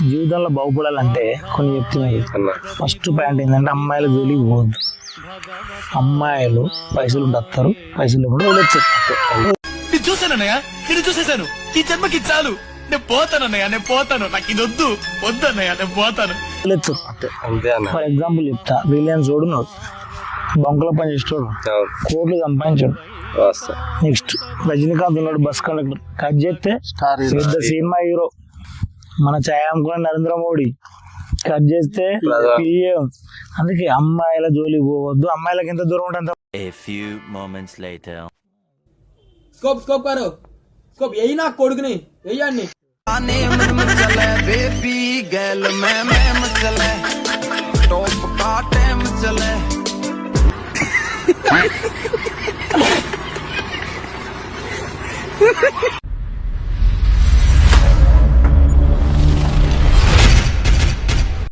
జీవితంలో బాగుపడాలంటే కొన్ని చెప్తున్నాయి. ఫస్ట్ పాయింట్ ఏంటంటే అమ్మాయిల జోలికి పోవద్దు. అమ్మాయిలు పైసలు వస్తారు, పైసలు కూడా వదిలేస్తారు. చూసానన్నయ్య, నేను చూసేశాను. ఈ జన్మకి చాలు, నేను పోతానన్నయ్య, నేను పోతాను. నాకు ఇది వద్దు, వద్దన్నయ్య, నేను పోతాను. ఫర్ ఎగ్జాంపుల్ చెప్తా, రిలయన్స్ వాడు బంకులో పని చేసేవాడు, కోట్లు సంపాదించాడు. నెక్స్ట్ రజనీకాంత్ ఉన్నాడు, బస్ కండక్టర్. కట్ చేస్తే పెద్ద సినిమా హీరో మన ఛాయ అమ్ముకున్న నరేంద్ర మోడీ. కట్ చేస్తే పిఎం. అందుకే అమ్మాయిల జోలికి పోవద్దు. అమ్మాయిలకి ఎంత దూరం ఉంటుంది. స్కోప్ స్కోప్ కారు స్కోప్ యही ना కొడుకుని యయ్యండి आने मन में चले बेबी गर्ल मैं चले टॉप का टाइम चले